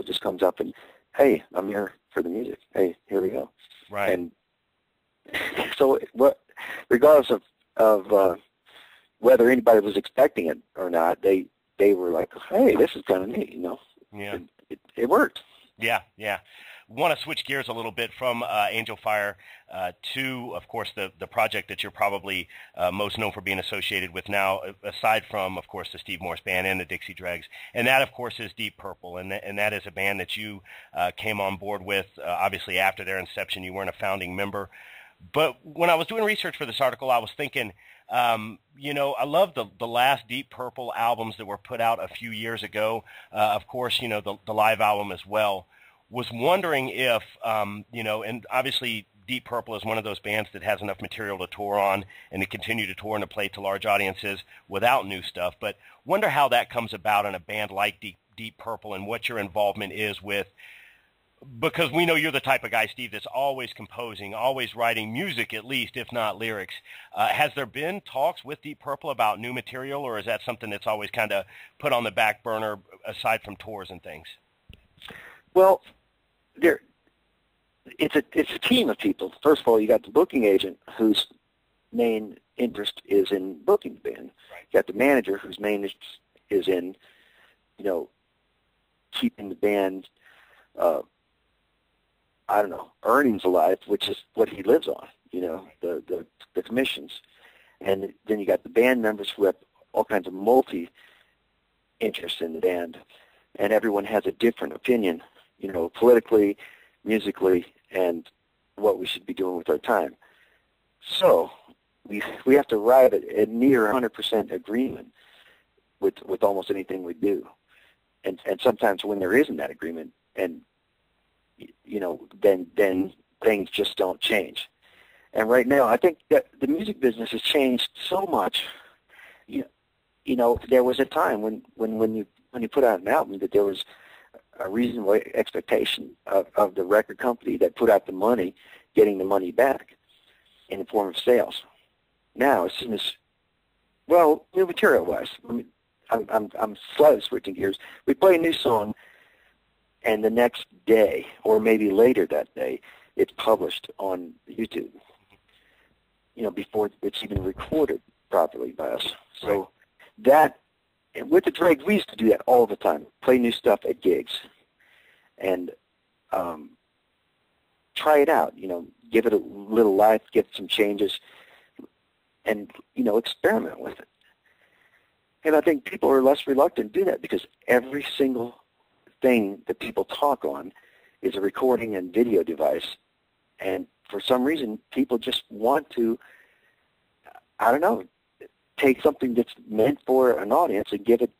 just comes up and, hey, I'm here for the music. Hey, here we go. Right. And so regardless of whether anybody was expecting it or not, they were like, hey, this is kind of neat, you know. Yeah. It worked. Yeah, yeah. Want to switch gears a little bit from Angel Fire to, of course, the project that you're probably most known for being associated with now, aside from, of course, the Steve Morse Band and the Dixie Dregs. And that, of course, is Deep Purple. And that is a band that you came on board with, obviously, after their inception. You weren't a founding member. But when I was doing research for this article, I was thinking, you know, I love the last Deep Purple albums that were put out a few years ago. Of course, you know, the live album as well. Was wondering if, you know, and obviously Deep Purple is one of those bands that has enough material to tour on and to continue to tour and to play to large audiences without new stuff. But wonder how that comes about in a band like Deep Purple and what your involvement is with, because we know you're the type of guy, Steve, that's always composing, always writing music at least, if not lyrics. Has there been talks with Deep Purple about new material, or is that something that's always kind of put on the back burner aside from tours and things? Well, it's a team of people. First of all, you got the booking agent whose main interest is in booking the band. Right. You got the manager whose main interest is in, you know, keeping the band, I don't know, earnings alive, which is what he lives on. You know, the commissions, and then you got the band members who have all kinds of multi-interests in the band, and everyone has a different opinion, you know, politically, musically, and what we should be doing with our time. So we have to arrive at near 100% agreement with almost anything we do. And sometimes when there isn't that agreement, and, you know, then things just don't change. And right now, I think that the music business has changed so much. You know, there was a time when you put out an album that there was a reasonable expectation of the record company that put out the money, getting the money back in the form of sales. Now, as soon as, well, new material-wise, I mean, I'm slightly switching gears. We play a new song, and the next day, or maybe later that day, it's published on YouTube, you know, before it's even recorded properly by us. So that, and with the Dregs, we used to do that all the time, play new stuff at gigs, and try it out, you know, give it a little life, get some changes, and, you know, experiment with it. And I think people are less reluctant to do that because every single thing that people talk on is a recording and video device. And for some reason, people just want to, I don't know, take something that's meant for an audience and give it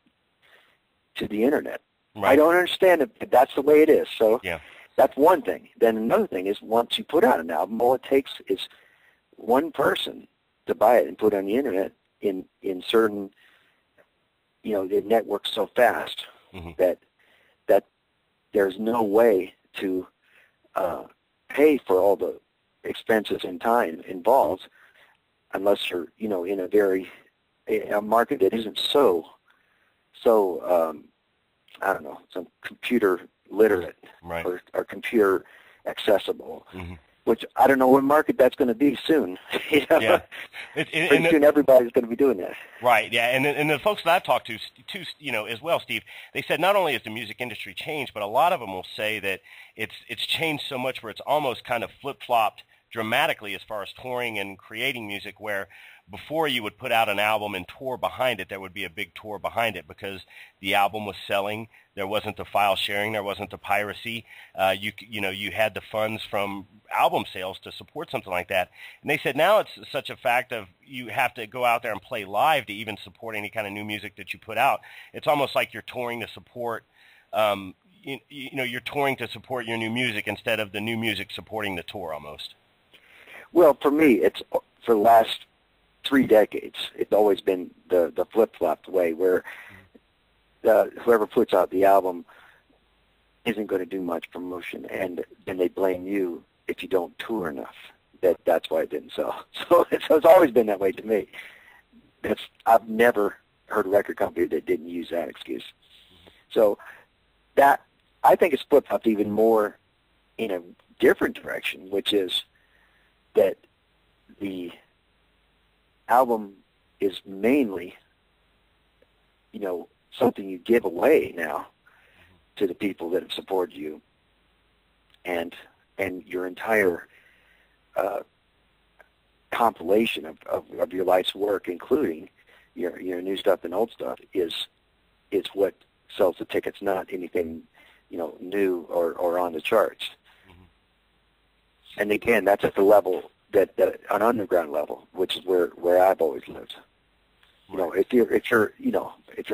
to the internet. Right. I don't understand it, but that's the way it is. So yeah. That's one thing. Then another thing is once you put out an album, all it takes is one person to buy it and put it on the internet in certain, you know, the network's so fast that there's no way to pay for all the expenses and time involved unless you're, you know, in a market that isn't so I don't know, some computer literate or computer accessible, which I don't know what market that's going to be soon. You know? Yeah. Pretty soon everybody's going to be doing that. Right, yeah, and the folks that I've talked to, you know, as well, Steve, they said not only has the music industry changed, but a lot of them will say that it's changed so much where it's almost kind of flip-flopped dramatically as far as touring and creating music, where before you would put out an album and tour behind it, there would be a big tour behind it because the album was selling. There wasn't the file sharing. There wasn't the piracy. You had the funds from album sales to support something like that. And they said now it's such a fact of you have to go out there and play live to even support any kind of new music that you put out. It's almost like you're touring to support, you're touring to support your new music instead of the new music supporting the tour almost. Well, for me, it's for the last 3 decades, it's always been the flip-flop way where whoever puts out the album isn't going to do much promotion, and then they blame you if you don't tour enough. That's why it didn't sell. So it's always been that way to me. I've never heard a record company that didn't use that excuse. So that I think it's flip-flopped even more in a different direction, which is that the album is mainly, something you give away now to the people that have supported you, and your entire compilation of your life's work, including your new stuff and old stuff, is what sells the tickets, not anything new or on the charts. Mm-hmm. And again, that's at the level that an underground level, which is where I've always lived. If you're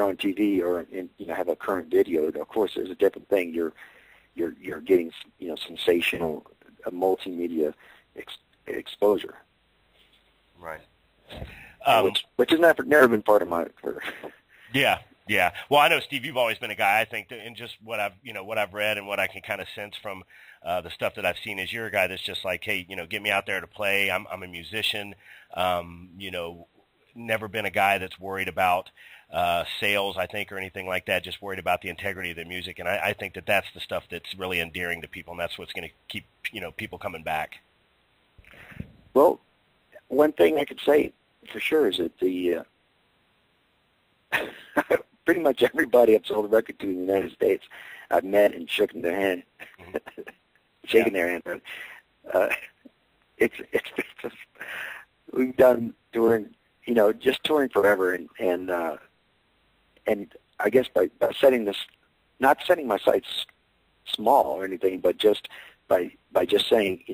on TV or have a current video, of course there's a different thing. You're getting sensational multimedia exposure. Right. Which has never been part of my career. Yeah. Yeah. Well, I know, Steve, you've always been a guy, I think, and just what I've read and what I can kind of sense from the stuff that I've seen is you're a guy that's just like, hey, get me out there to play. I'm a musician. Never been a guy that's worried about sales, I think, or anything like that, just worried about the integrity of the music. And I think that that's the stuff that's really endearing to people, and that's what's going to keep, people coming back. Well, one thing I could say for sure is that the pretty much everybody I've sold a record to in the United States, I've met and shaken their hand, shaking their hand. It's just, we've done touring, just touring forever, and I guess by setting this, not setting my sights small or anything, but just by just saying,